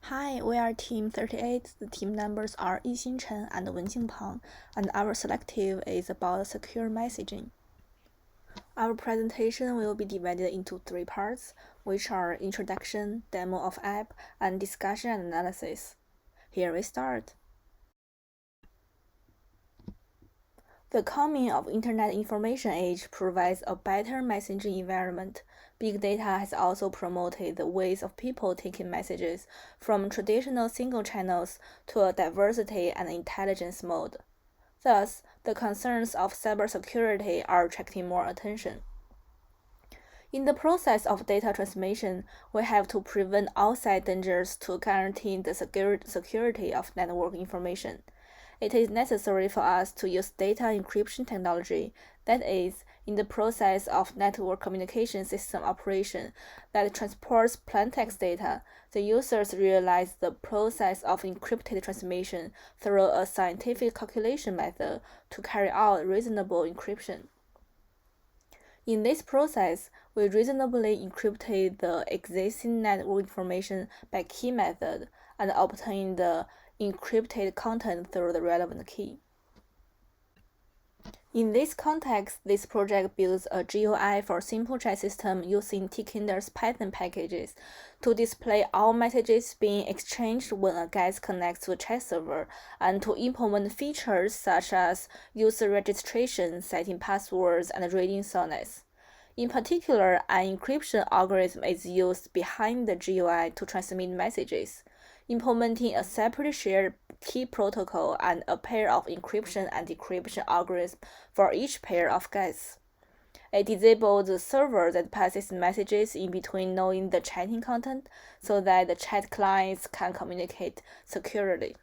Hi, we are Team 38. The team numbers are Yixin Chen and Wen Jingpeng, and our selective is about secure messaging. Our presentation will be divided into three parts, which are introduction, demo of app, and discussion and analysis. Here we start. The coming of Internet Information Age provides a better messaging environment. Big data has also promoted the ways of people taking messages from traditional single channels to a diversity and intelligence mode. Thus, the concerns of cybersecurity are attracting more attention. In the process of data transmission, we have to prevent outside dangers to guarantee the security of network information. It is necessary for us to use data encryption technology, that is, in the process of network communication system operation that transports plaintext data, the users realize the process of encrypted transmission through a scientific calculation method to carry out reasonable encryption. In this process, we reasonably encrypted the existing network information by key method and obtain the encrypted content through the relevant key. In this context, this project builds a GUI for simple chat system using Tkinter's Python packages to display all messages being exchanged when a guest connects to a chat server, and to implement features such as user registration, setting passwords, and reading sonnets. In particular, an encryption algorithm is used behind the GUI to transmit messages, implementing a separate shared key protocol and a pair of encryption and decryption algorithms for each pair of guests. It disables the server that passes messages in between knowing the chatting content so that the chat clients can communicate securely.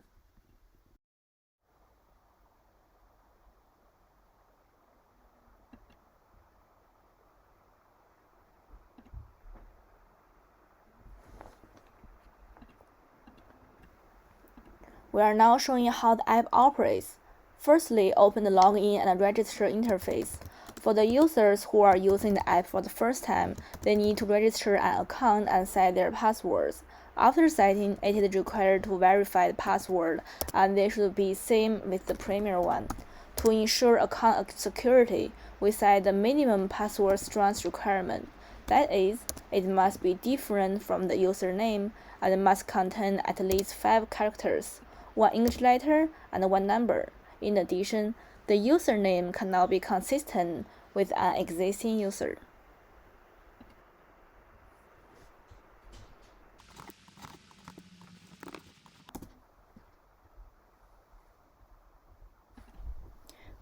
We are now showing how the app operates. Firstly, open the login and register interface. For the users who are using the app for the first time, they need to register an account and set their passwords. After setting, it is required to verify the password, and they should be same with the premier one. To ensure account security, we set the minimum password strength requirement. That is, it must be different from the username and must contain at least 5 characters, 1 English letter, and 1 number. In addition, the username cannot be consistent with an existing user.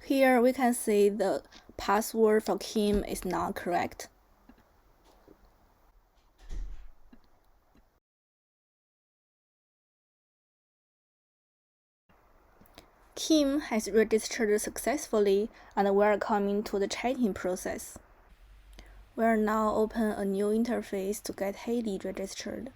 Here we can see the password for Kim is not correct. Kim has registered successfully and we are coming to the chatting process. We are now open a new interface to get Haley registered.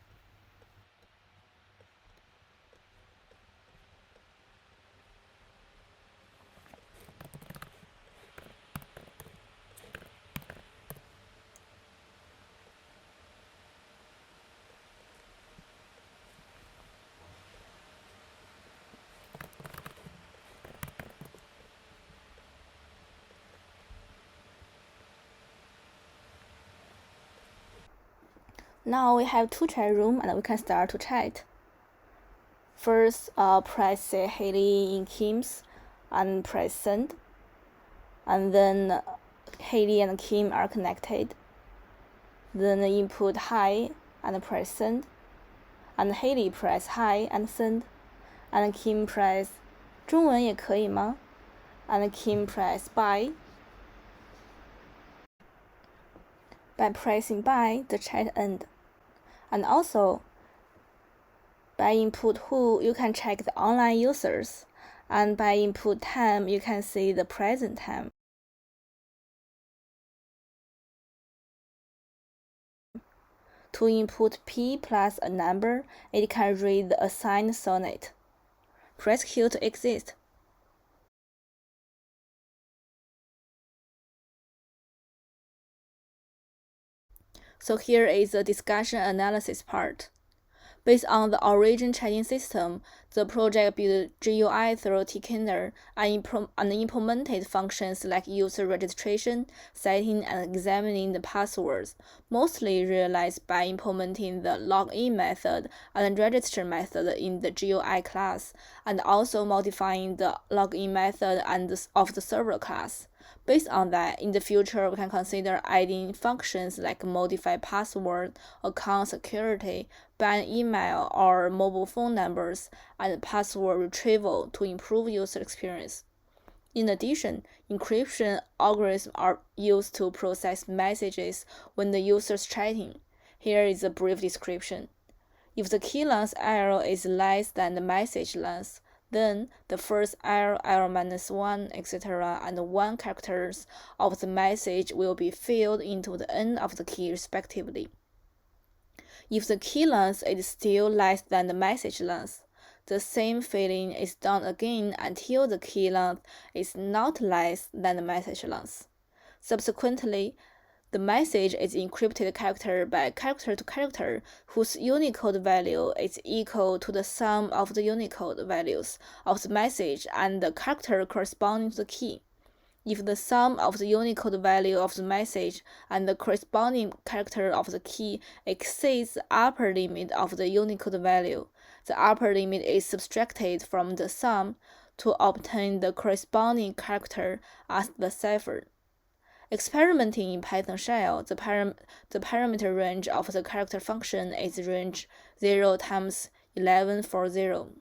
Now we have 2 chat rooms and we can start to chat. First, press say Haley in Kim's and press send. And then Haley and Kim are connected. Then input hi and press send. And Haley press hi and send. And Kim press 中文也可以吗? And Kim press bye. By pressing bye, the chat ends. And also, by input who, you can check the online users, and by input time, you can see the present time. To input P plus a number, it can read the assigned sonnet. Press Q to exit. So here is the discussion analysis part. Based on the origin chatting system, the project built GUI through Tkinter and implemented functions like user registration, setting, and examining the passwords, mostly realized by implementing the login method and register method in the GUI class, and also modifying the login method of the server class. Based on that, in the future, we can consider adding functions like modify password, account security, ban email or mobile phone numbers, and password retrieval to improve user experience. In addition, encryption algorithms are used to process messages when the user is chatting. Here is a brief description. If the key length error is less than the message length, then the first error, -1, etc., and 1 characters of the message will be filled into the end of the key respectively. If the key length is still less than the message length, the same filling is done again until the key length is not less than the message length. Subsequently, the message is encrypted character by character to character whose Unicode value is equal to the sum of the Unicode values of the message and the character corresponding to the key. If the sum of the Unicode value of the message and the corresponding character of the key exceeds the upper limit of the Unicode value, the upper limit is subtracted from the sum to obtain the corresponding character as the cipher. Experimenting in Python shell, the parameter range of the character function is range 0 times 1140.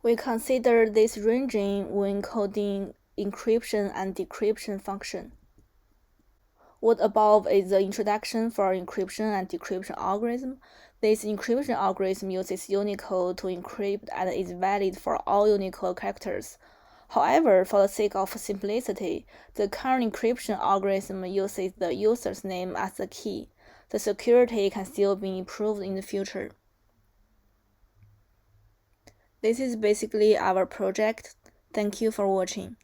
We consider this ranging when coding encryption and decryption function. What above is the introduction for encryption and decryption algorithm. This encryption algorithm uses Unicode to encrypt and is valid for all Unicode characters. However, for the sake of simplicity, the current encryption algorithm uses the user's name as the key. The security can still be improved in the future. This is basically our project. Thank you for watching.